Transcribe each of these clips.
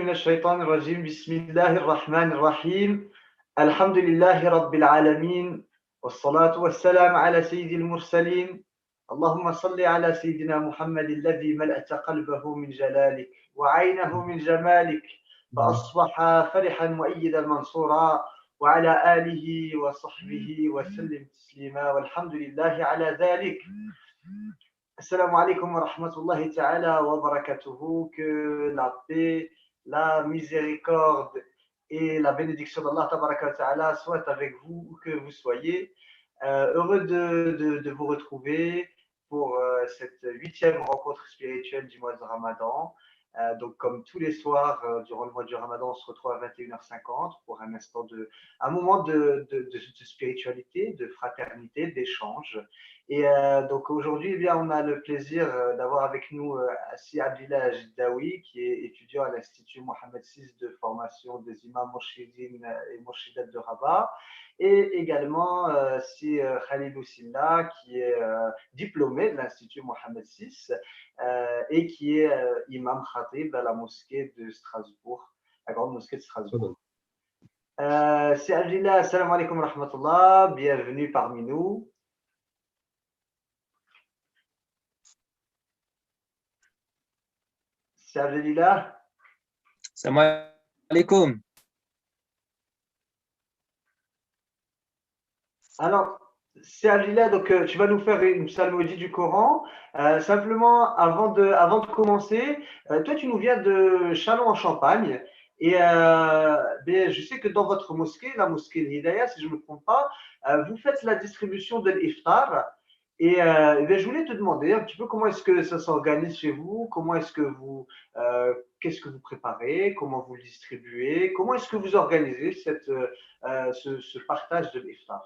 من الشيطان الرجيم بسم الله الرحمن الرحيم الحمد لله رب العالمين والصلاة والسلام على سيد المرسلين اللهم صل على سيدنا محمد الذي ملأت قلبه من جلالك وعينه من جمالك فأصبح فرحا مؤيدا منصورا وعلى آله وصحبه وسلم تسليما والحمد لله على ذلك. Assalamu alaikum wa rahmatullahi ta'ala wa barakatuhu. Que la paix, la miséricorde et la bénédiction d'Allah ta'ala soient avec vous, où que vous soyez. Heureux de vous retrouver pour cette 8e rencontre spirituelle du mois de Ramadan. Donc, comme tous les soirs, durant le mois du Ramadan, on se retrouve à 21h50 pour un moment de spiritualité, de fraternité, d'échange. Et donc aujourd'hui, eh bien, on a le plaisir d'avoir avec nous Assi Abdillah Jiddaoui, qui est étudiant à l'Institut Mohamed VI de formation des imams Mourchidines et Mourchidat de Rabat, et également Si Khalilou Silla, qui est diplômé de l'Institut Mohamed VI et qui est imam khatib à la mosquée de Strasbourg, la grande mosquée de Strasbourg. Si Abdillah, assalamu alaikum wa rahmatullah, bienvenue parmi nous. C'est Abdelillah. Salam alaikum. Alors, c'est Abdelillah, donc tu vas nous faire une psalmodie du Coran. Simplement, avant de commencer, toi tu nous viens de Châlons en Champagne. Et je sais que dans votre mosquée, la mosquée de Hidayah, si je ne me trompe pas, vous faites la distribution de l'iftar. Et je voulais te demander un petit peu comment est-ce que ça s'organise chez vous, comment est-ce que qu'est-ce que vous préparez, comment vous le distribuez, comment est-ce que vous organisez ce partage de l'iftar.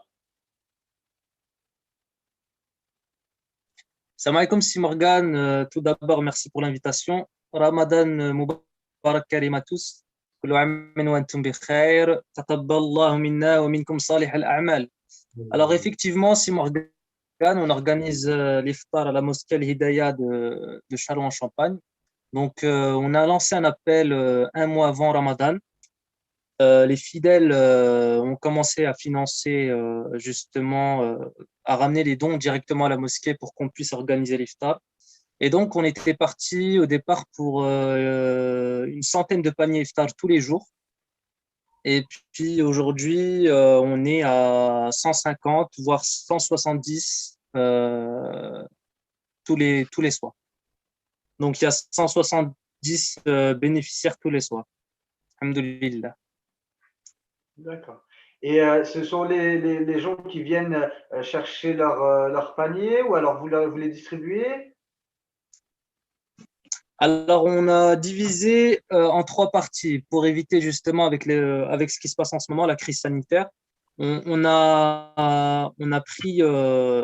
Salam alaikum, Si Morgan. Tout d'abord, merci pour l'invitation. Ramadan Mubarak Karim à tous. كل عام وأنتم بخير. تقبل الله منا ومنكم صالح الأعمال. Alors effectivement, Si Morgan, on organise l'iftar à la mosquée Al-Hidayah de Châlons-en-Champagne. Donc, on a lancé un appel un mois avant Ramadan. Les fidèles ont commencé à financer justement, à ramener les dons directement à la mosquée pour qu'on puisse organiser l'iftar. Et donc, on était parti au départ pour une centaine de paniers iftar tous les jours. Et puis aujourd'hui, on est à 150, voire 170 tous les soirs. Donc, il y a 170 bénéficiaires tous les soirs. Alhamdulillah. D'accord. Et ce sont les gens qui viennent chercher leur panier ou alors vous les distribuez? Alors, on a divisé en 3 parties pour éviter justement avec ce qui se passe en ce moment, la crise sanitaire. On a pris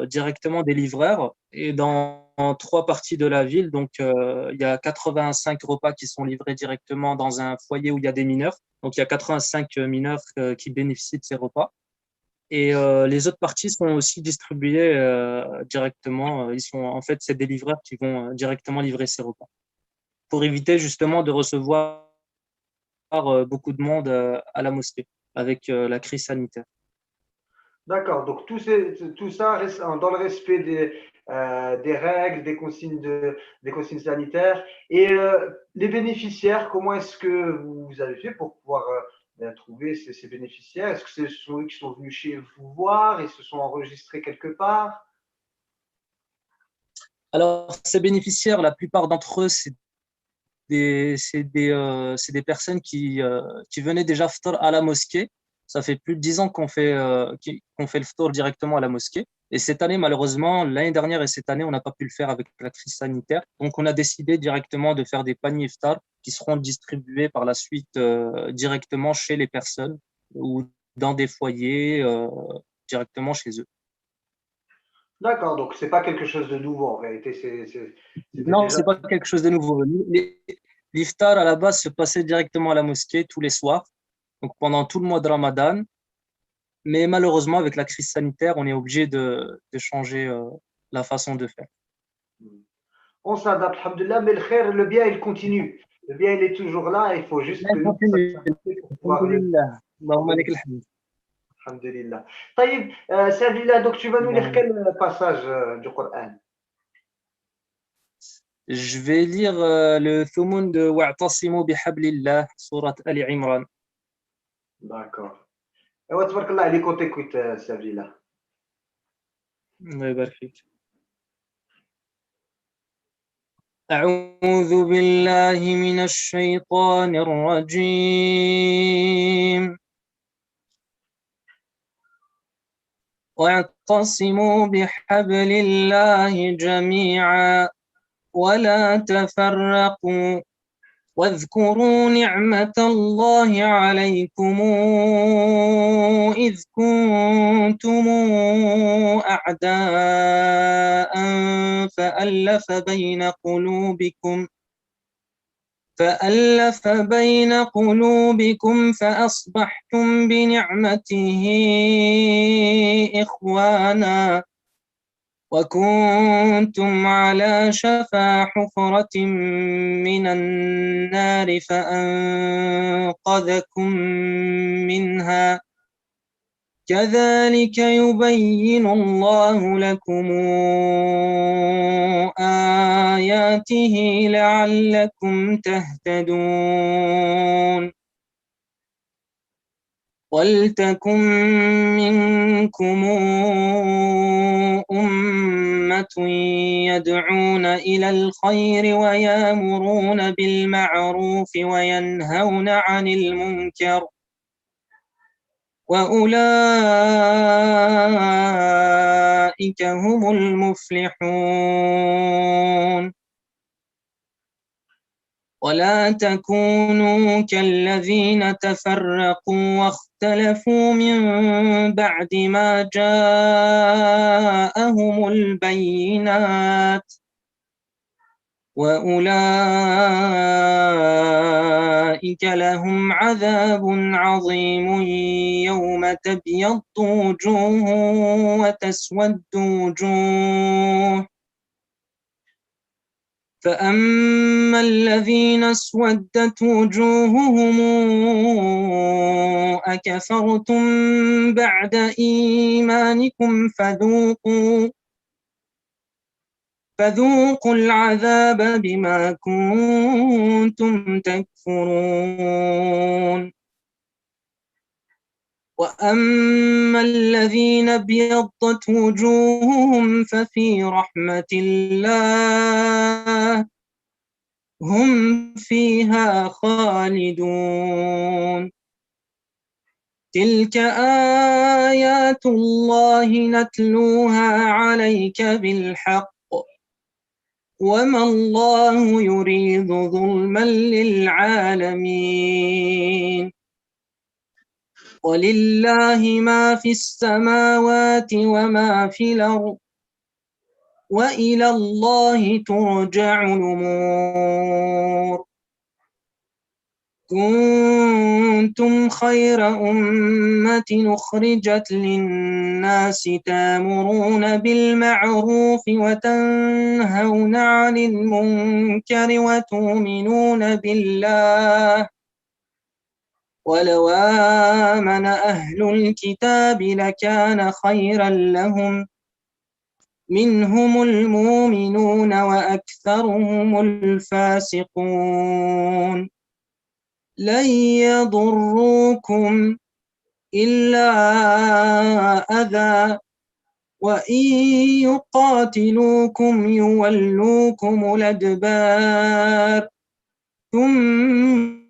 directement des livreurs et dans 3 parties de la ville. Donc, il y a 85 repas qui sont livrés directement dans un foyer où il y a des mineurs. Donc, il y a 85 mineurs qui bénéficient de ces repas. Et les autres parties sont aussi distribuées directement. En fait, c'est des livreurs qui vont directement livrer ces repas pour éviter justement de recevoir beaucoup de monde à la mosquée avec la crise sanitaire. D'accord, donc tout ça reste dans le respect des règles, des consignes sanitaires. Et les bénéficiaires, comment est-ce que vous avez fait pour pouvoir trouver ces bénéficiaires? Est-ce que ce sont eux qui sont venus chez vous voir et se sont enregistrés quelque part? Alors, ces bénéficiaires, la plupart d'entre eux, c'est des personnes qui venaient déjà ftar à la mosquée. Ça fait plus de 10 ans qu'on fait le ftar directement à la mosquée. Et cette année, malheureusement, l'année dernière et cette année, on n'a pas pu le faire avec la crise sanitaire. Donc, on a décidé directement de faire des paniers iftar qui seront distribués par la suite directement chez les personnes ou dans des foyers directement chez eux. D'accord, donc c'est pas quelque chose de nouveau en réalité. Non, c'est pas quelque chose de nouveau. L'iftar à la base se passait directement à la mosquée tous les soirs, donc pendant tout le mois de Ramadan. Mais malheureusement, avec la crise sanitaire, on est obligé de changer la façon de faire. On s'adapte, alhamdoulilah, mais le khair, le bien, il continue. Le bien, il est toujours là, il faut juste que nous continue. pour pouvoir le Alhamdulillah. Allahumma lakal hamd. Alhamdulillah. طيب, Sabila, donc tu vas nous lire quel passage du Coran? Je vais lire le thumun de Wa'tasimu bihablillah, sourate Ali Imran. D'accord. وتبارك الله عليك, on t'écoute, Sabila. الله يبارك فيك. أعوذ بالله من الشيطان الرجيم. واعتصموا بحبل الله جميعا ولا تفرقوا واذكروا نعمة الله عليكم إذ كنتم أعداء فألف بين قلوبكم فأصبحتم بنعمته إخوانا وكنتم على شفا حفرة من النار فأنقذكم منها كذلك يبين الله لكم آياته لعلكم تهتدون ولتكن منكم أمة يدعون إلى الخير ويأمرون بالمعروف وينهون عن المنكر وأولئك هم المفلحون ولا تكونوا كالذين تفرقوا واختلفوا من بعد ما جاءهم البينات وأولئك لهم عذاب عظيم يوم تبيض وجوه وتسود وجوه فأما الذين اسودت وجوههم أكفرتم بعد إيمانكم فذوقوا العذاب بما كنتم تكفرون وأما الذين ابيضت وجوههم ففي رحمة الله هم فيها خالدون تلك آيات الله نتلوها عليك بالحق وما الله يريد ظلما للعالمين ولله ما في السماوات وما في الأرض وإلى الله ترجع الأمور كنتم خير أمة أخرجت للناس تأمرون بالمعروف وتنهون عن المنكر وتؤمنون بالله ولو آمن أهل الكتاب لكان خيرا لهم منهم المؤمنون وأكثرهم الفاسقون لن يضروكم إلا أذى وإن يقاتلوكم يولوكم الأدبار ثم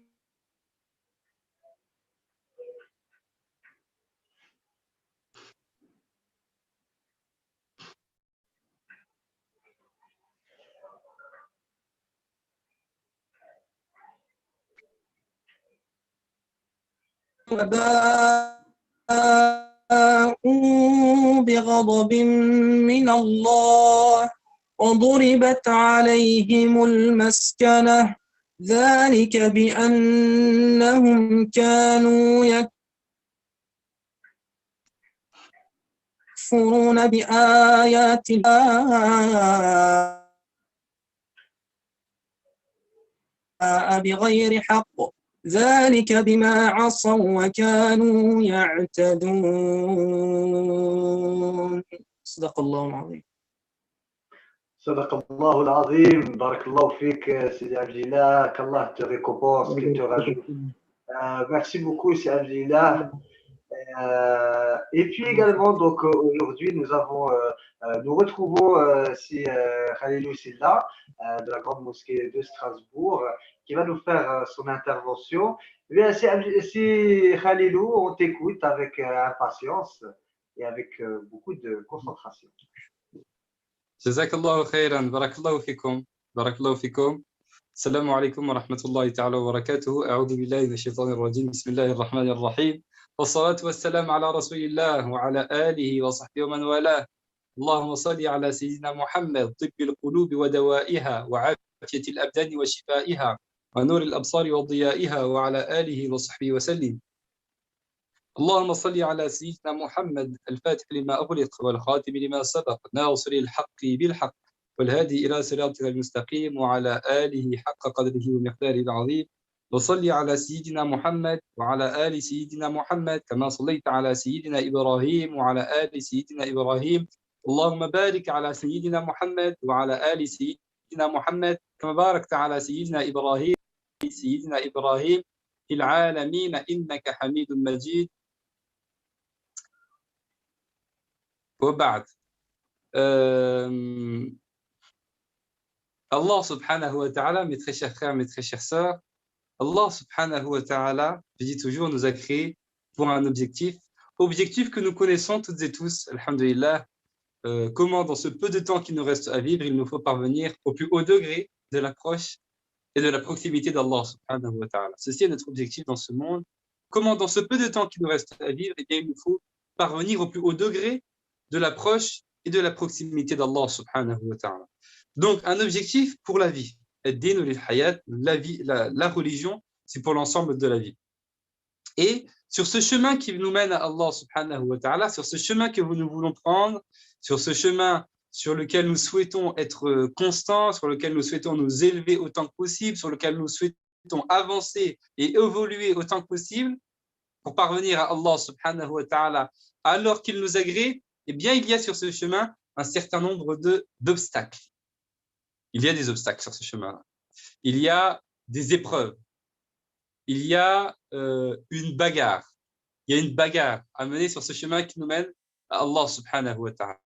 وباءوا بغضب من الله وضربت عليهم المسكنة ذلك بأنهم كانوا يكفرون بآيات الله بغير حق ذلك بما عصوا وكانوا يعتدون صدق الله العظيم. صدق الله العظيم. بارك الله فيك سيدي عبد الله. qu'Allah te récompense, qu'il te rajoute. Merci beaucoup Sidi Abdillah. Et puis également, donc aujourd'hui, nous retrouvons si Khalilou Silla de la grande mosquée de Strasbourg qui va nous faire son intervention. Eh bien, si Khalilou, on t'écoute avec impatience et avec beaucoup de concentration. Jazakallahu khairan, barakallahu fikum, barakallahu fikum. Assalamu alaikum wa rahmatullahi ta'ala wa barakatuhu. A'udhu billahi minash shaitanir rajim. Bismillahir rahmanir rahim. والصلاة والسلام على رسول الله وعلى آله وصحبه ومن والاه. اللهم صل على سيدنا محمد طب القلوب ودوائها وعافية الأبدان وشفائها ونور الأبصار وضيائها وعلى آله وصحبه وسلم. اللهم صل على سيدنا محمد الفاتح لما أغلق والخاتم لما سبق ناصر الحق بالحق والهادي إلى صراطك المستقيم وعلى آله حق قدره ومقداره العظيم. وصل على سيدنا محمد وعلى آل سيدنا محمد كما صليت على سيدنا إبراهيم وعلى آل سيدنا إبراهيم. اللهم بارك على سيدنا محمد وعلى آل سيدنا محمد كما باركت على سيدنا إبراهيم في العالمين إنك حميد مجيد. وبعد Allah subhanahu wa ta'ala, mes très chers frères, mes très chères sœurs, Allah subhanahu wa ta'ala, je dis toujours, nous a créés pour un objectif que nous connaissons toutes et tous, alhamdulillah, comment dans ce peu de temps qu'il nous reste à vivre, il nous faut parvenir au plus haut degré de l'approche et de la proximité d'Allah subhanahu wa ta'ala. Ceci est notre objectif dans ce monde. Comment dans ce peu de temps qu'il nous reste à vivre, eh bien, il nous faut parvenir au plus haut degré de l'approche et de la proximité d'Allah subhanahu wa ta'ala. Donc, un objectif pour la vie. La vie, la religion, c'est pour l'ensemble de la vie. Et sur ce chemin qui nous mène à Allah subhanahu wa ta'ala, sur ce chemin que nous voulons prendre, sur ce chemin sur lequel nous souhaitons être constants, sur lequel nous souhaitons nous élever autant que possible, sur lequel nous souhaitons avancer et évoluer autant que possible, pour parvenir à Allah subhanahu wa ta'ala, alors qu'il nous agrée, eh bien, il y a sur ce chemin un certain nombre d'obstacles. Il y a des obstacles sur ce chemin-là. Il y a des épreuves. Il y a une bagarre. Il y a une bagarre à mener sur ce chemin qui nous mène à Allah subhanahu wa ta'ala.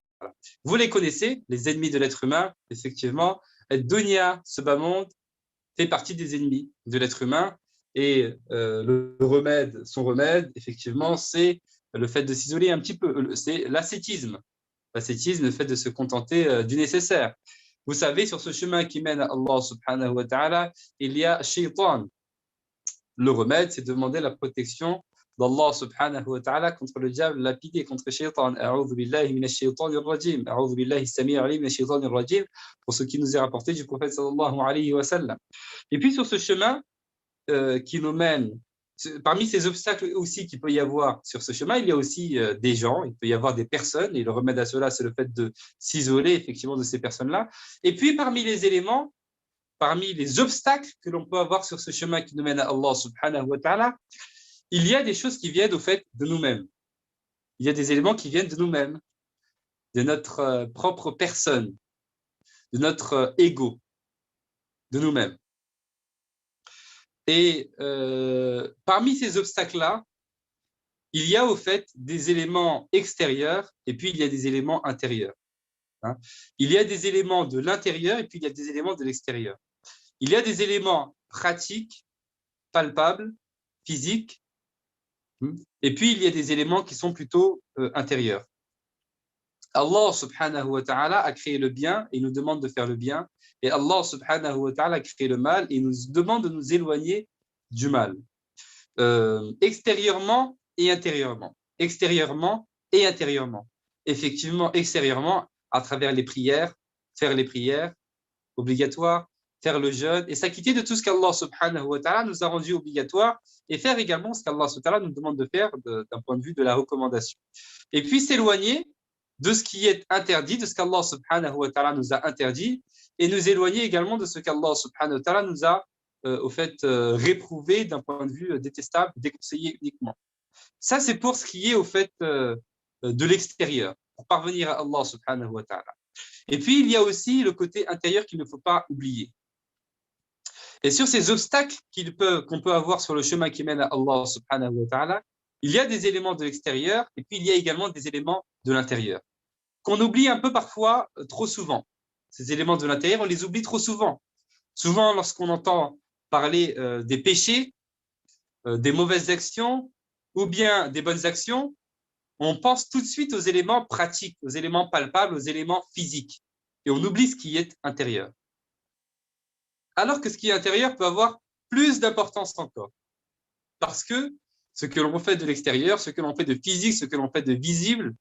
Vous les connaissez, les ennemis de l'être humain, effectivement. Dunya, ce bas monde, fait partie des ennemis de l'être humain. Et son remède, effectivement, c'est le fait de s'isoler un petit peu. C'est l'ascétisme. L'ascétisme, le fait de se contenter du nécessaire. Vous savez, sur ce chemin qui mène à Allah subhanahu wa ta'ala, il y a shaitan. Le remède, c'est de demander la protection d'Allah subhanahu wa ta'ala contre le diable lapidé, contre shaitan. A'udhu billahi minash shaitanir rajim. A'udhu billahi sami'il alim minash shaitanir rajim. Pour ce qui nous est rapporté du prophète sallallahu alayhi wa sallam. Et puis sur ce chemin qui nous mène, parmi ces obstacles aussi qu'il peut y avoir sur ce chemin, il y a aussi des gens, il peut y avoir des personnes, et le remède à cela, c'est le fait de s'isoler effectivement de ces personnes-là. Et puis parmi les éléments, parmi les obstacles que l'on peut avoir sur ce chemin qui nous mène à Allah subhanahu wa ta'ala, il y a des choses qui viennent au fait de nous-mêmes. Il y a des éléments qui viennent de nous-mêmes, de notre propre personne, de notre ego, de nous-mêmes. Et parmi ces obstacles-là, il y a au fait des éléments extérieurs et puis il y a des éléments intérieurs. Hein. Il y a des éléments de l'intérieur et puis il y a des éléments de l'extérieur. Il y a des éléments pratiques, palpables, physiques, et puis il y a des éléments qui sont plutôt intérieurs. Allah subhanahu wa ta'ala a créé le bien et il nous demande de faire le bien. Et Allah subhanahu wa ta'ala a créé le mal et il nous demande de nous éloigner du mal. Extérieurement et intérieurement. Extérieurement et intérieurement. Effectivement, extérieurement, à travers les prières, faire les prières obligatoires, faire le jeûne et s'acquitter de tout ce qu'Allah subhanahu wa ta'ala nous a rendu obligatoire et faire également ce qu'Allah subhanahu wa ta'ala nous demande de faire d'un point de vue de la recommandation. Et puis s'éloigner de ce qui est interdit, de ce qu'Allah subhanahu wa ta'ala nous a interdit, et nous éloigner également de ce qu'Allah subhanahu wa ta'ala nous a au fait, réprouvé d'un point de vue détestable, déconseillé uniquement. Ça, c'est pour ce qui est, au fait, de l'extérieur, pour parvenir à Allah subhanahu wa ta'ala. Et puis, il y a aussi le côté intérieur qu'il ne faut pas oublier. Et sur ces obstacles qu'on peut avoir sur le chemin qui mène à Allah subhanahu wa ta'ala, il y a des éléments de l'extérieur et puis il y a également des éléments de l'intérieur, qu'on oublie un peu parfois trop souvent. Ces éléments de l'intérieur, on les oublie trop souvent. Souvent, lorsqu'on entend parler des péchés, des mauvaises actions ou bien des bonnes actions, on pense tout de suite aux éléments pratiques, aux éléments palpables, aux éléments physiques. Et on oublie ce qui est intérieur. Alors que ce qui est intérieur peut avoir plus d'importance encore. Parce que ce que l'on fait de l'extérieur, ce que l'on fait de physique, ce que l'on fait de visible,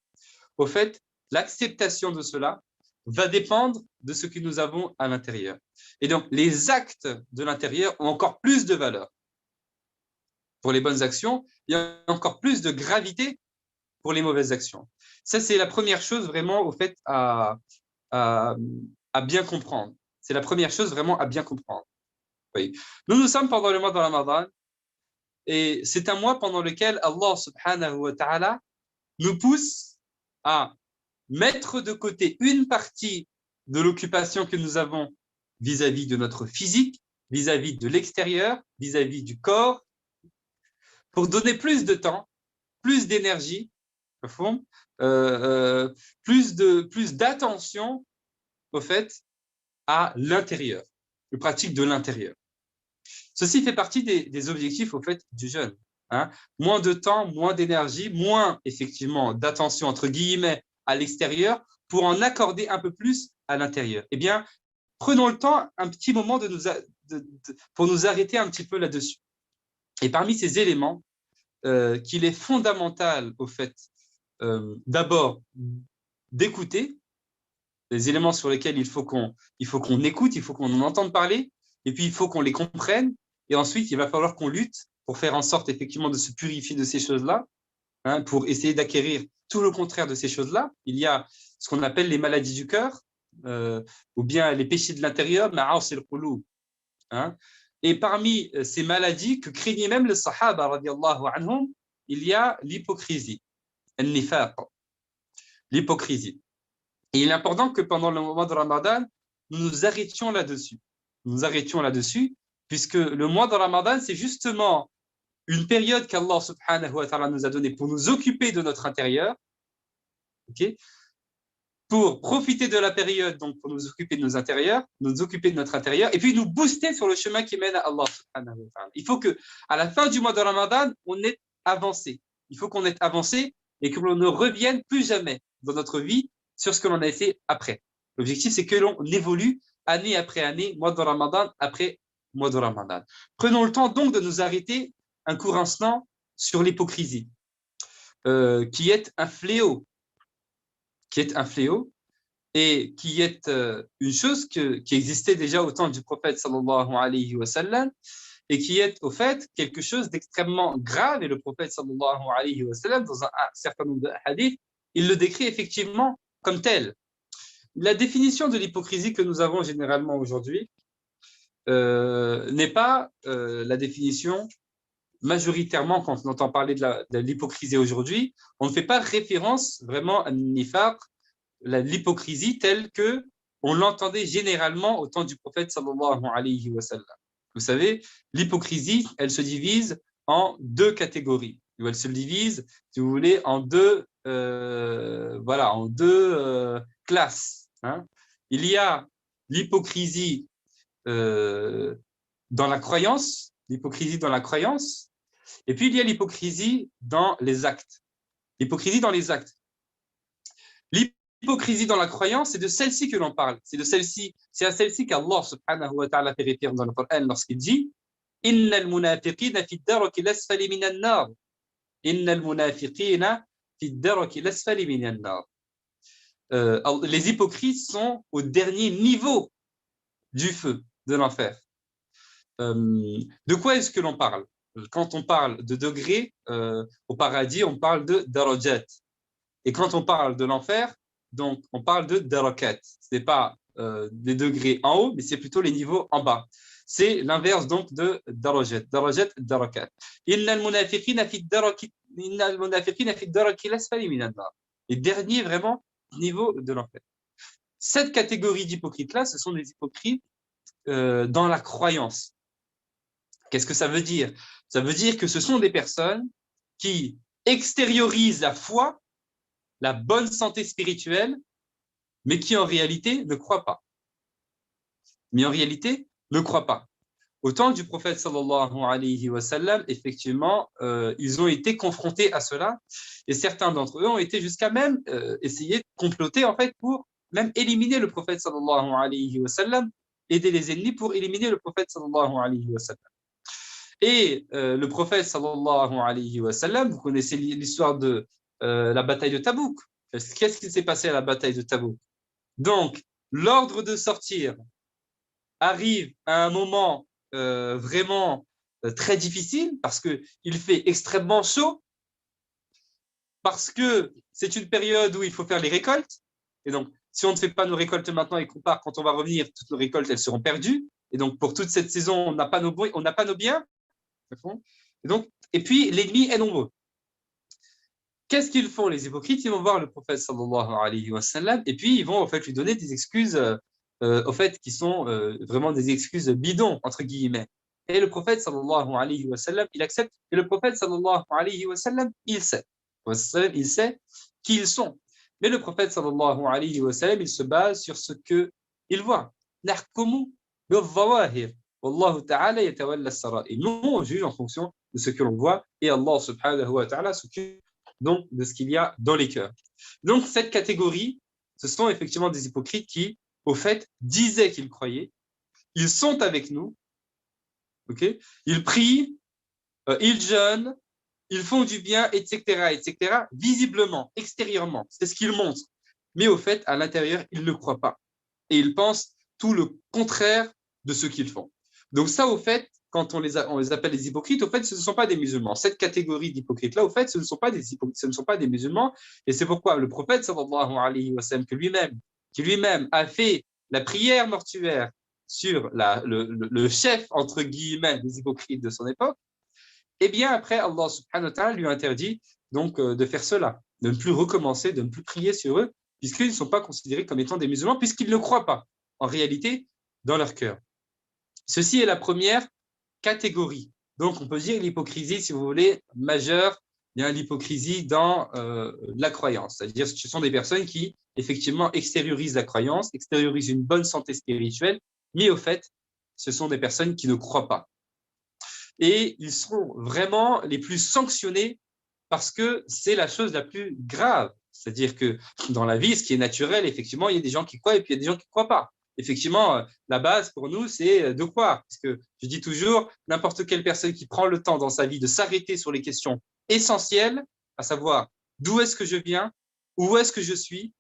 au fait, l'acceptation de cela va dépendre de ce que nous avons à l'intérieur. Et donc, les actes de l'intérieur ont encore plus de valeur. Pour les bonnes actions, il y a encore plus de gravité pour les mauvaises actions. Ça, c'est la première chose vraiment, au fait, à bien comprendre. C'est la première chose vraiment à bien comprendre. Oui. Nous sommes pendant le mois de Ramadan et c'est un mois pendant lequel Allah subhanahu wa ta'ala nous pousse à mettre de côté une partie de l'occupation que nous avons vis-à-vis de notre physique, vis-à-vis de l'extérieur, vis-à-vis du corps, pour donner plus de temps, plus d'énergie, plus d'attention au fait à l'intérieur, une pratique de l'intérieur. Ceci fait partie des objectifs au fait du jeûne. Hein. Moins de temps, moins d'énergie, moins effectivement d'attention entre guillemets à l'extérieur pour en accorder un peu plus à l'intérieur. Eh bien, prenons le temps, un petit moment pour nous arrêter un petit peu là-dessus. Et parmi ces éléments, qu'il est fondamental au fait d'abord d'écouter, les éléments sur lesquels il faut qu'on écoute, il faut qu'on en entende parler, et puis il faut qu'on les comprenne, et ensuite il va falloir qu'on lutte pour faire en sorte effectivement de se purifier de ces choses-là, hein, pour essayer d'acquérir tout le contraire de ces choses-là. Il y a ce qu'on appelle les maladies du cœur, ou bien les péchés de l'intérieur, ma'as al-qulub, hein. Et parmi ces maladies que craignaient même les Sahaba, radiallahu anhum, il y a l'hypocrisie, al-nifaq, l'hypocrisie. Et il est important que pendant le mois de Ramadan, nous nous arrêtions là-dessus. Nous arrêtions là-dessus, puisque le mois de Ramadan, c'est justement une période qu'Allah subhanahu wa ta'ala nous a donnée pour nous occuper de notre intérieur, okay, pour profiter de la période, donc pour nous occuper de nos intérieurs, nous occuper de notre intérieur, et puis nous booster sur le chemin qui mène à Allah subhanahu wa ta'ala. Il faut qu'à la fin du mois de Ramadan, on ait avancé. Il faut qu'on ait avancé et que l'on ne revienne plus jamais dans notre vie sur ce que l'on a fait après. L'objectif, c'est que l'on évolue année après année, mois de Ramadan après mois de Ramadan. Prenons le temps donc de nous arrêter un court instant sur l'hypocrisie, qui est un fléau, et qui est une chose qui existait déjà au temps du prophète sallallahu alayhi wa sallam, et qui est au fait quelque chose d'extrêmement grave. Et le prophète sallallahu alayhi wa sallam, dans un certain nombre de hadiths, il le décrit effectivement comme tel. La définition de l'hypocrisie que nous avons généralement aujourd'hui n'est pas la définition majoritairement, quand on entend parler de l'hypocrisie aujourd'hui, on ne fait pas référence vraiment à nifaq, l'hypocrisie telle que on l'entendait généralement au temps du prophète sallallahu alayhi wa sallam. Vous savez, l'hypocrisie, elle se divise en deux catégories. Elle se divise, si vous voulez, en deux classes. Hein. Il y a l'hypocrisie dans la croyance, et puis il y a l'hypocrisie dans les actes. L'hypocrisie dans les actes. L'hypocrisie dans la croyance, c'est de celle-ci que l'on parle. C'est à celle-ci qu'Allah subhanahu wa ta'ala fait référence dans le Coran lorsqu'il dit « Innal munafiqina fi ad-darki al-asfali min an-nar » Innal munafiqina fi ad-darki al-asfali min an-nar. Les hypocrites sont au dernier niveau du feu, de l'enfer. De quoi est-ce que l'on parle? Quand on parle de degrés au paradis, on parle de darajat. Et quand on parle de l'enfer, donc on parle de darakat. Ce n'est pas des degrés en haut, mais c'est plutôt les niveaux en bas. c'est l'inverse donc de darajat, darajat, darakat. Innal munafiqina fi ad-daraki al-asfali min an-nar. Les derniers vraiment niveau de l'enfer. Cette catégorie d'hypocrites-là, ce sont des hypocrites dans la croyance. Qu'est-ce que ça veut dire? Ça veut dire que ce sont des personnes qui extériorisent la foi, la bonne santé spirituelle, mais qui en réalité ne croient pas. Au temps du prophète sallallahu alayhi wa sallam, effectivement, ils ont été confrontés à cela, et certains d'entre eux ont été jusqu'à même essayer de comploter en fait pour même éliminer le prophète sallallahu alayhi wa sallam, aider les ennemis pour éliminer le prophète sallallahu alayhi wa sallam. Et le prophète sallallahu alayhi wa sallam, vous connaissez l'histoire de la bataille de Tabouk. Qu'est-ce qui s'est passé à la bataille de Tabouk? Donc, l'ordre de sortir arrive à un moment vraiment très difficile parce qu'il fait extrêmement chaud, parce que c'est une période où il faut faire les récoltes. Et donc, si on ne fait pas nos récoltes maintenant et qu'on part, quand on va revenir, toutes nos récoltes, elles seront perdues. Et donc, pour toute cette saison, on n'a pas nos biens. Et puis, l'ennemi est nombreux. Qu'est-ce qu'ils font, les hypocrites? Ils vont voir le prophète sallallahu alayhi wa sallam et puis ils vont en fait lui donner des excuses au fait qui sont vraiment des excuses bidons entre guillemets. Et le prophète sallallahu alayhi wa sallam, il accepte. Et le prophète sallallahu alayhi wa sallam, il sait. Il sait qui ils sont. Mais le prophète sallallahu alayhi wa sallam, il se base sur ce que il voit. Nahkumu bil-zawahir. Wallahu ta'ala yatawalla as-sara'ir. Nous, on juge en fonction de ce que l'on voit et Allah subhanahu wa ta'ala s'occupe donc de ce qu'il y a dans les cœurs. Donc cette catégorie, ce sont effectivement des hypocrites qui, au fait, disaient qu'ils croyaient, ils sont avec nous, okay? Ils prient, ils jeûnent, ils font du bien, etc., visiblement, extérieurement, c'est ce qu'ils montrent. Mais au fait, à l'intérieur, ils ne croient pas. Et ils pensent tout le contraire de ce qu'ils font. Donc ça, au fait, quand on les appelle les hypocrites, au fait, ce ne sont pas des musulmans. Cette catégorie d'hypocrites-là, au fait, ce ne sont pas des hypocrites, ce ne sont pas des musulmans. Et c'est pourquoi le prophète, sallallahu alayhi wa sallam, qui lui-même a fait la prière mortuaire sur le chef, entre guillemets, des hypocrites de son époque, eh bien, après, Allah subhanahu wa ta'ala lui a interdit donc de faire cela, de ne plus recommencer, de ne plus prier sur eux, puisqu'ils ne sont pas considérés comme étant des musulmans, puisqu'ils ne croient pas, en réalité, dans leur cœur. Ceci est la première catégorie. Donc, on peut dire l'hypocrisie, si vous voulez, majeure, il y a l'hypocrisie dans la croyance. C'est-à-dire que ce sont des personnes qui, effectivement, extériorisent la croyance, extériorisent une bonne santé spirituelle, mais au fait, ce sont des personnes qui ne croient pas. Et ils seront vraiment les plus sanctionnés parce que c'est la chose la plus grave. C'est-à-dire que dans la vie, ce qui est naturel, effectivement, il y a des gens qui croient et puis il y a des gens qui ne croient pas. Effectivement, la base pour nous, c'est de croire. Parce que je dis toujours, n'importe quelle personne qui prend le temps dans sa vie de s'arrêter sur les questions essentielles, à savoir d'où est-ce que je viens, où est-ce que je suis,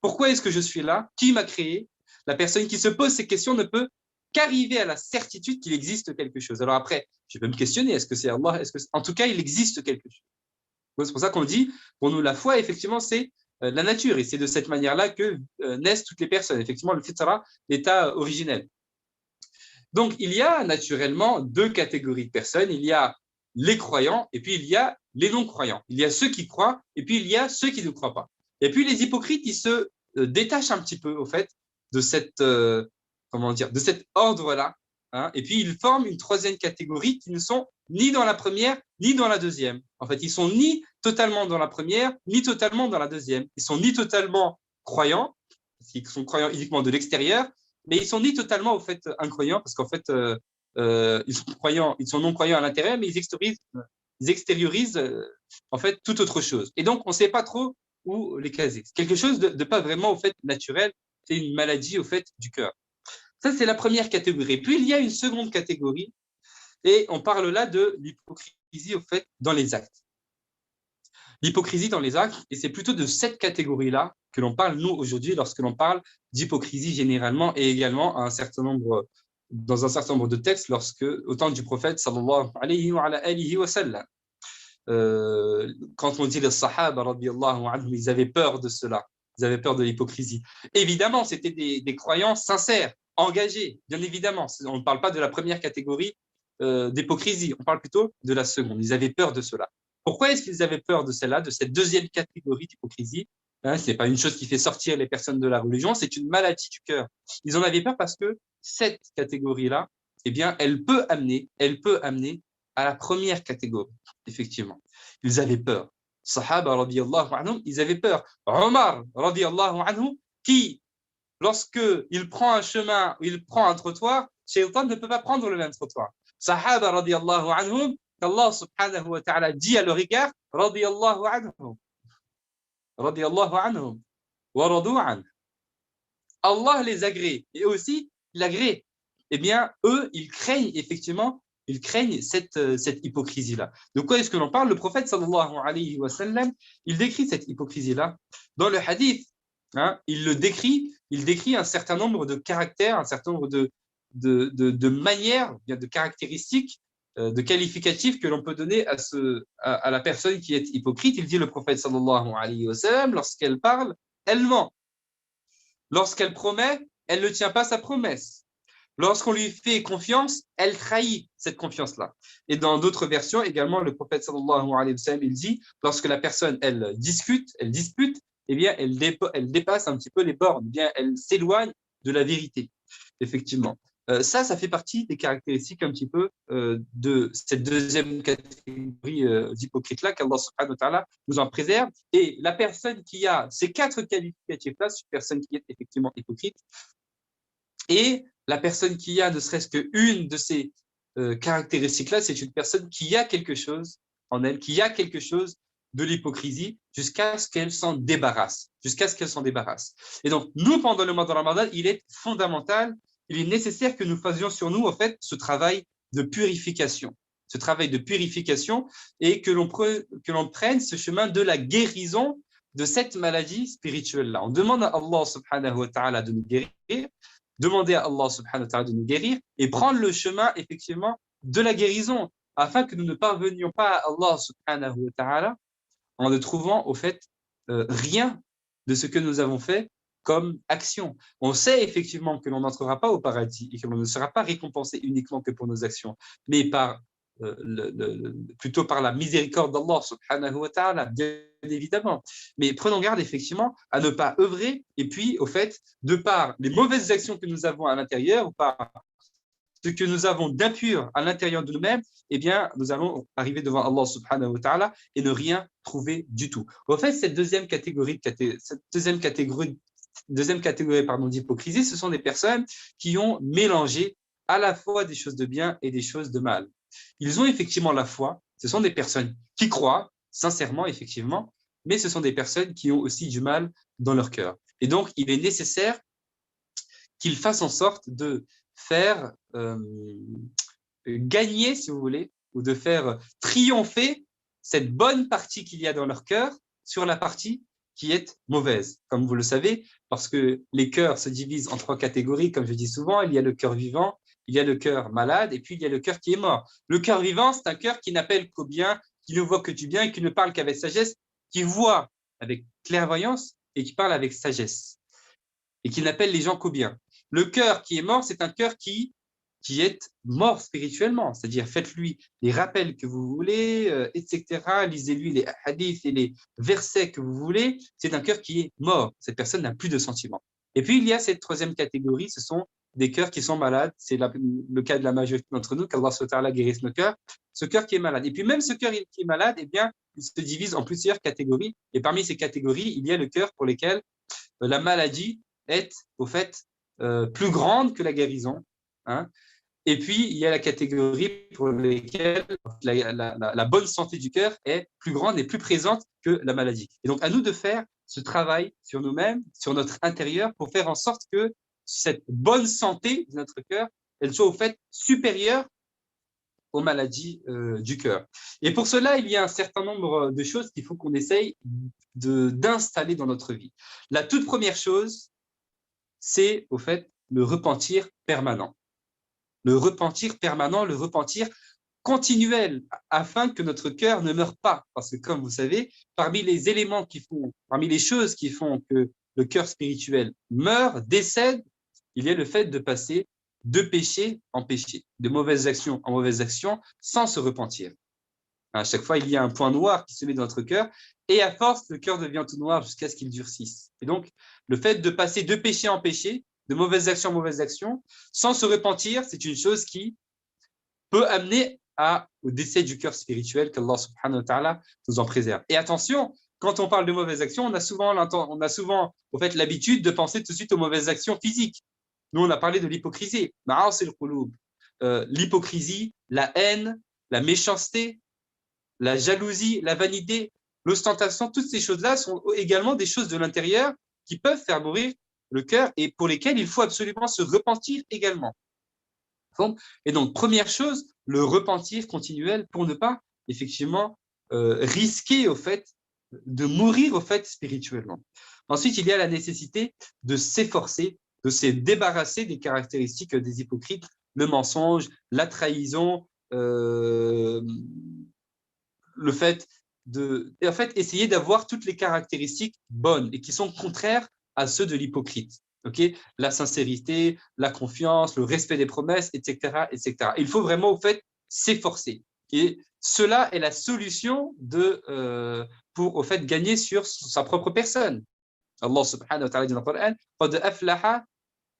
pourquoi est-ce que je suis là, qui m'a créé, la personne qui se pose ces questions ne peut qu'arriver à la certitude qu'il existe quelque chose. Alors après, je peux me questionner, est-ce que c'est Allah, en tout cas, il existe quelque chose. C'est pour ça qu'on dit, pour nous, la foi, effectivement, c'est la nature. Et c'est de cette manière-là que naissent toutes les personnes. Effectivement, le fitra, l'état originel. Donc, il y a naturellement deux catégories de personnes. Il y a les croyants et puis il y a les non-croyants. Il y a ceux qui croient et puis il y a ceux qui ne croient pas. Et puis les hypocrites, ils se détachent un petit peu, au fait, de cette, de cet ordre-là. Hein, et puis ils forment une troisième catégorie qui ne sont ni dans la première, ni dans la deuxième. En fait, ils sont ni totalement dans la première, ni totalement dans la deuxième. Ils sont ni totalement croyants, parce qu'ils sont croyants uniquement de l'extérieur, mais ils sont ni totalement, au fait, incroyants, parce qu'en fait, ils sont non-croyants à l'intérieur, mais ils extériorisent en fait, toute autre chose. Et donc, on ne sait pas trop où les caser. C'est quelque chose de pas vraiment, au fait, naturel. C'est une maladie, au fait, du cœur. Ça, c'est la première catégorie. Puis, il y a une seconde catégorie, et on parle là de l'hypocrisie, au fait, dans les actes. L'hypocrisie dans les actes, et c'est plutôt de cette catégorie-là que l'on parle, nous, aujourd'hui, lorsque l'on parle d'hypocrisie généralement, et également dans un certain nombre de textes, au temps du prophète, sallallahu alayhi wa sallam. Quand on dit les sahaba, radiyallahu anhum, ils avaient peur de cela. Ils avaient peur de l'hypocrisie. Évidemment, c'était des croyants sincères, engagé, bien évidemment. On ne parle pas de la première catégorie d'hypocrisie, on parle plutôt de la seconde. Ils avaient peur de cela. Pourquoi est-ce qu'ils avaient peur de celle-là, de cette deuxième catégorie d'hypocrisie? Ce n'est pas une chose qui fait sortir les personnes de la religion, c'est une maladie du cœur. Ils en avaient peur parce que cette catégorie-là, eh bien, elle peut amener à la première catégorie, effectivement. Ils avaient peur. Sahaba, radiyallahu anhum, ils avaient peur. Omar, radiyallahu anhu, qui, lorsqu'il prend un chemin, il prend un trottoir, Shaitan ne peut pas prendre le même trottoir. Sahaba, radiyallahu anhum, qu'Allah subhanahu wa ta'ala dit à leur égard, radiyallahu anhum, radiyallahu anhum, wa radu anhu. Allah les agrée, et aussi, il agrée. Eh bien, eux, ils craignent effectivement, cette hypocrisie-là. De quoi est-ce que l'on parle? Le prophète, sallallahu alayhi wa sallam, il décrit cette hypocrisie-là. Dans le hadith, il décrit un certain nombre de caractères, un certain nombre de manières, de caractéristiques, de qualificatifs que l'on peut donner à la personne qui est hypocrite. Il dit, le prophète, sallallahu alayhi wa sallam, lorsqu'elle parle, elle ment. Lorsqu'elle promet, elle ne tient pas sa promesse. Lorsqu'on lui fait confiance, elle trahit cette confiance-là. Et dans d'autres versions également, le prophète sallallahu alayhi wa sallam, il dit, lorsque la personne, elle dispute, eh bien, elle dépasse un petit peu les bornes, eh bien, elle s'éloigne de la vérité, effectivement. Ça fait partie des caractéristiques un petit peu de cette deuxième catégorie d'hypocrite-là, qu'Allah subhanahu wa ta'ala nous en préserve. Et la personne qui a ces quatre qualificatifs-là, c'est une personne qui est effectivement hypocrite. Et la personne qui a ne serait-ce qu'une de ces caractéristiques-là, c'est une personne qui a quelque chose en elle, qui a quelque chose de l'hypocrisie jusqu'à ce qu'elle s'en débarrasse. Et donc, nous, pendant le mois de Ramadan, il est fondamental, il est nécessaire que nous fassions sur nous, en fait, ce travail de purification. Et que l'on prenne ce chemin de la guérison de cette maladie spirituelle-là. On demande à Allah subhanahu wa ta'ala de nous guérir, demander à Allah subhanahu wa ta'ala de nous guérir et prendre le chemin, effectivement, de la guérison, afin que nous ne parvenions pas à Allah subhanahu wa ta'ala en ne trouvant, au fait, rien de ce que nous avons fait comme action. On sait effectivement que l'on n'entrera pas au paradis et que l'on ne sera pas récompensé uniquement que pour nos actions, mais plutôt par la miséricorde d'Allah subhanahu wa ta'ala, bien évidemment. Mais prenons garde effectivement à ne pas œuvrer, et puis au fait, de par les mauvaises actions que nous avons à l'intérieur ou par ce que nous avons d'impur à l'intérieur de nous-mêmes, eh bien, nous allons arriver devant Allah subhanahu wa ta'ala et ne rien trouver du tout. En fait, cette deuxième catégorie d'hypocrisie, ce sont des personnes qui ont mélangé à la fois des choses de bien et des choses de mal. Ils ont effectivement la foi, ce sont des personnes qui croient sincèrement, effectivement, mais ce sont des personnes qui ont aussi du mal dans leur cœur. Et donc, il est nécessaire qu'ils fassent en sorte de faire gagner, si vous voulez, ou de faire triompher cette bonne partie qu'il y a dans leur cœur sur la partie qui est mauvaise. Comme vous le savez, parce que les cœurs se divisent en trois catégories, comme je dis souvent, il y a le cœur vivant, il y a le cœur malade, et puis il y a le cœur qui est mort. Le cœur vivant, c'est un cœur qui n'appelle qu'au bien, qui ne voit que du bien, qui ne parle qu'avec sagesse, qui voit avec clairvoyance et qui parle avec sagesse, et qui n'appelle les gens qu'au bien. Le cœur qui est mort, c'est un cœur qui est mort spirituellement, c'est-à-dire faites-lui les rappels que vous voulez, etc. Lisez-lui les hadiths et les versets que vous voulez. C'est un cœur qui est mort. Cette personne n'a plus de sentiments. Et puis, il y a cette troisième catégorie, ce sont des cœurs qui sont malades. C'est le cas de la majorité d'entre nous, qu'Allah subhanahu wa ta'ala guérisse nos cœurs. Ce cœur qui est malade. Et puis, même ce cœur qui est malade, eh bien, il se divise en plusieurs catégories. Et parmi ces catégories, il y a le cœur pour lesquels la maladie est, au fait, plus grande que la guérison. Et puis, il y a la catégorie pour laquelle la bonne santé du cœur est plus grande et plus présente que la maladie. Et donc, à nous de faire ce travail sur nous-mêmes, sur notre intérieur, pour faire en sorte que cette bonne santé de notre cœur, elle soit au fait supérieure aux maladies du cœur. Et pour cela, il y a un certain nombre de choses qu'il faut qu'on essaye d'installer dans notre vie. La toute première chose, c'est au fait le repentir permanent. Le repentir permanent, le repentir continuel, afin que notre cœur ne meure pas. Parce que, comme vous savez, parmi les choses qui font que le cœur spirituel meurt, décède, il y a le fait de passer de péché en péché, de mauvaises actions en mauvaises actions, sans se repentir. À chaque fois, il y a un point noir qui se met dans notre cœur, et à force, le cœur devient tout noir jusqu'à ce qu'il durcisse. Et donc, le fait de passer de péché en péché, de mauvaises actions en mauvaises actions, sans se repentir, c'est une chose qui peut amener au décès du cœur spirituel, qu'Allah subhanahu wa ta'ala nous en préserve. Et attention, quand on parle de mauvaises actions, on a souvent en fait, l'habitude de penser tout de suite aux mauvaises actions physiques. Nous, on a parlé de l'hypocrisie. L'hypocrisie, la haine, la méchanceté, la jalousie, la vanité, l'ostentation, toutes ces choses-là sont également des choses de l'intérieur qui peuvent faire mourir le cœur et pour lesquelles il faut absolument se repentir également. Et donc, première chose, le repentir continuel pour ne pas effectivement risquer au fait de mourir au fait spirituellement. Ensuite, il y a la nécessité de s'efforcer, de se débarrasser des caractéristiques des hypocrites, le mensonge, la trahison, le fait de en fait, essayer d'avoir toutes les caractéristiques bonnes et qui sont contraires à ceux de l'hypocrite. Okay, la sincérité, la confiance, le respect des promesses, etc., etc. Il faut vraiment, au fait, s'efforcer. Et cela est la solution pour, au fait, gagner sur sa propre personne. Allah subhanahu wa ta'ala dit dans le Coran, قَدْ أَفْلَحَ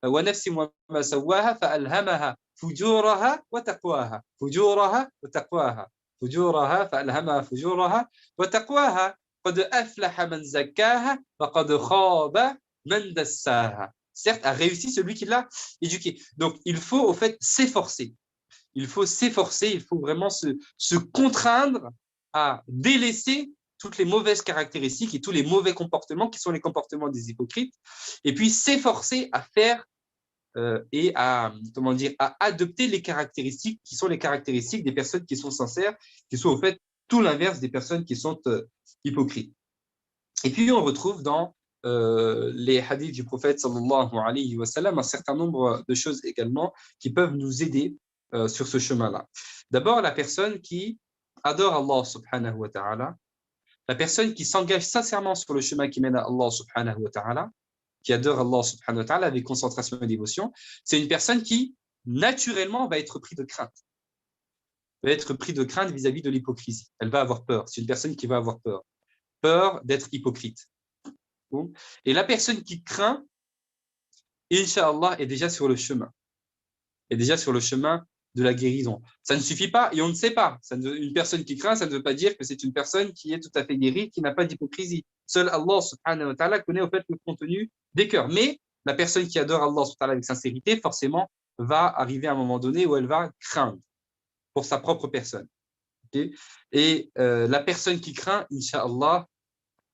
وَنَفْسٍ وَمَا سَوَّاهَا فَأَلْهَمَهَا فُجُورَهَا وَتَقْوَاهَا فُجُورَهَا وَتَقْوَاهَا فُجُورَهَا فَأَلْهَمَهَا فُجُورَهَا وَتَقْوَاها قَدْ أَفْلَحَ مَنْ زَكَّاهَا وَقَدْ خَابَ مَنْ دَسَّاهَا. Certes, a réussi celui qui l'a éduqué. Donc, il faut au fait s'efforcer. Il faut s'efforcer, il faut vraiment se contraindre à délaisser toutes les mauvaises caractéristiques et tous les mauvais comportements qui sont les comportements des hypocrites, et puis s'efforcer à faire et à adopter les caractéristiques qui sont les caractéristiques des personnes qui sont sincères, qui sont au fait tout l'inverse des personnes qui sont hypocrites. Et puis on retrouve dans les hadiths du prophète sallallahu alayhi wa sallam un certain nombre de choses également qui peuvent nous aider sur ce chemin-là. D'abord, la personne qui adore Allah subhanahu wa ta'ala, la personne qui s'engage sincèrement sur le chemin qui mène à Allah subhanahu wa ta'ala, qui adore Allah subhanahu wa ta'ala avec concentration et dévotion, c'est une personne qui naturellement va être prise de crainte. Va être prise de crainte vis-à-vis de l'hypocrisie. Elle va avoir peur. C'est une personne qui va avoir peur. Peur d'être hypocrite. Et la personne qui craint, Inch'Allah, est déjà sur le chemin. Est déjà sur le chemin de la guérison. Ça ne suffit pas et on ne sait pas. Une personne qui craint, ça ne veut pas dire que c'est une personne qui est tout à fait guérie, qui n'a pas d'hypocrisie. Seul Allah subhanahu wa ta'ala connaît au fait le contenu des cœurs. Mais la personne qui adore Allah subhanahu wa ta'ala avec sincérité, forcément, va arriver à un moment donné où elle va craindre pour sa propre personne. Okay? Et la personne qui craint, Inch'Allah,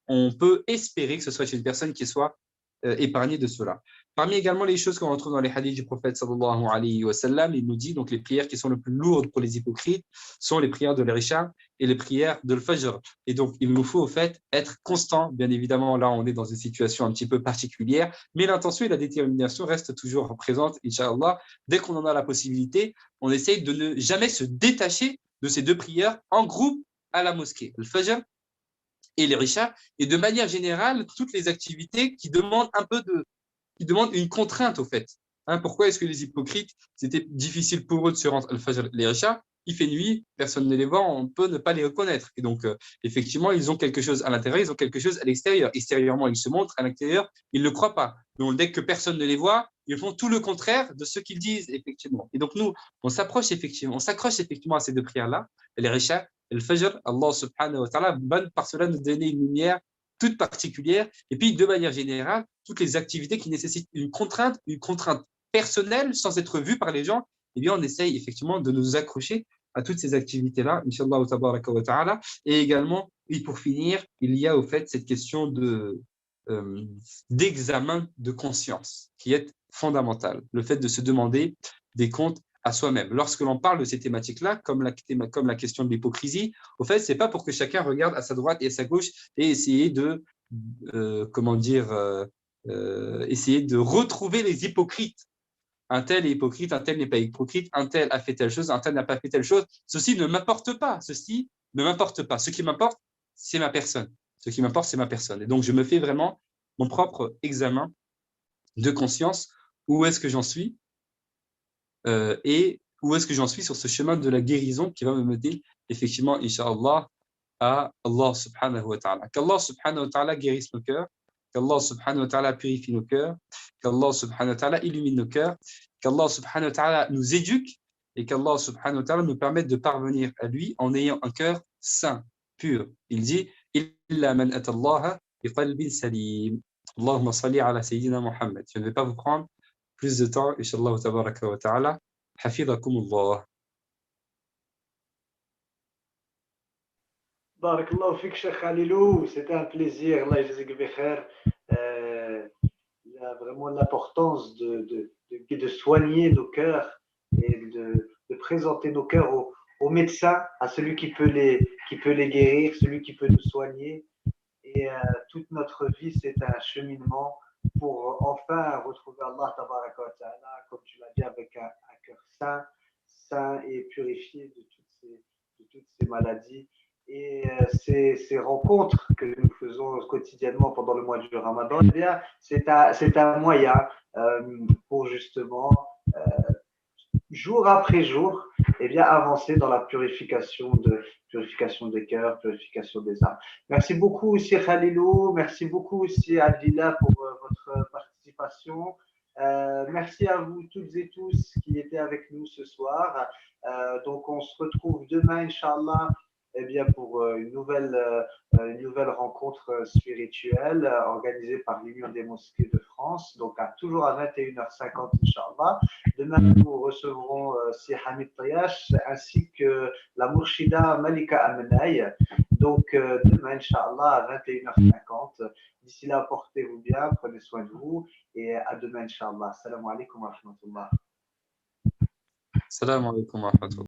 on peut espérer que ce soit une personne qui soit épargnée de cela. Parmi également les choses qu'on retrouve dans les hadiths du prophète sallallahu alayhi wa sallam, il nous dit donc les prières qui sont les plus lourdes pour les hypocrites sont les prières de l'Isha et les prières de l'Fajr. Et donc il nous faut au fait être constant. Bien évidemment, là on est dans une situation un petit peu particulière, mais l'intention et la détermination restent toujours présentes, Inch'Allah. Dès qu'on en a la possibilité, on essaye de ne jamais se détacher de ces deux prières en groupe à la mosquée, le Fajr et les Isha, et de manière générale, toutes les activités qui demandent une contrainte au fait. Pourquoi est-ce que les hypocrites, c'était difficile pour eux de se rendre al-Fajr, les Isha, il fait nuit, personne ne les voit, on peut ne pas les reconnaître. Et donc, effectivement, ils ont quelque chose à l'intérieur, ils ont quelque chose à l'extérieur. Extérieurement, ils se montrent, à l'intérieur, ils ne le croient pas. Donc, dès que personne ne les voit, ils font tout le contraire de ce qu'ils disent, effectivement. Et donc, nous, on s'accroche effectivement à ces deux prières-là, les Isha, le Fajr, Allah subhanahu wa ta'ala, par cela nous donner une lumière toute particulière. Et puis, de manière générale, toutes les activités qui nécessitent une contrainte personnelle sans être vue par les gens, eh bien, on essaye effectivement de nous accrocher à toutes ces activités-là, Inch'Allah tabaraka wa ta'ala. Et également, et pour finir, il y a au fait cette question d'examen de conscience qui est fondamentale. Le fait de se demander des comptes à soi-même. Lorsque l'on parle de ces thématiques-là, comme la question de l'hypocrisie, au fait, c'est pas pour que chacun regarde à sa droite et à sa gauche et essayer de, essayer de retrouver les hypocrites. Un tel est hypocrite, un tel n'est pas hypocrite, un tel a fait telle chose, un tel n'a pas fait telle chose. Ceci ne m'apporte pas. Ce qui m'importe, c'est ma personne. Ce qui m'importe, c'est ma personne. Et donc, je me fais vraiment mon propre examen de conscience où est-ce que j'en suis et où est-ce que j'en suis sur ce chemin de la guérison qui va me mener effectivement, Inch'Allah, à Allah subhanahu wa ta'ala. Qu'Allah subhanahu wa ta'ala guérisse nos cœurs, qu'Allah subhanahu wa ta'ala purifie nos cœurs, qu'Allah subhanahu wa ta'ala illumine nos cœurs, qu'Allah subhanahu wa ta'ala nous éduque et qu'Allah subhanahu wa ta'ala nous permette de parvenir à lui en ayant un cœur saint, pur. Il dit Illa man atallaha biqalbin salim. Allahumma salli ala Sayyidina Muhammad. Je ne vais pas vous prendre plus de temps, Inch'Allah tabaraka wa ta'ala. Hafidhakumullah. Barakallahu fik, Cheikh Khalilou. C'était un plaisir. Allah yajzik bi khair. Il y a vraiment l'importance de soigner nos cœurs et de présenter nos cœurs au médecin, à celui qui peut les guérir, celui qui peut nous soigner. Et toute notre vie, c'est un cheminement pour enfin retrouver Allah tabaraka wa ta'ala, comme tu l'as dit, avec un cœur sain et purifié de toutes ces maladies. Et ces rencontres que nous faisons quotidiennement pendant le mois du Ramadan, eh bien, c'est un moyen pour justement, jour après jour, eh bien, avancer dans la purification des cœurs, purification des âmes. Merci beaucoup aussi Khalilou, merci beaucoup aussi Abdillah pour votre participation. Merci à vous toutes et tous qui étaient avec nous ce soir. Donc on se retrouve demain, Inch'Allah, eh bien, pour une nouvelle rencontre spirituelle organisée par l'Union des mosquées de France, donc toujours à 21h50, Inch'Allah. Demain, nous recevrons Si Hamid Tayash ainsi que la Mourchida Malika Amenaï. Donc, demain, Inch'Allah, à 21h50. D'ici là, portez-vous bien, prenez soin de vous et à demain, Inch'Allah. Assalamu alaikum wa rahmatullah. Assalamu alaikum wa rahmatullah.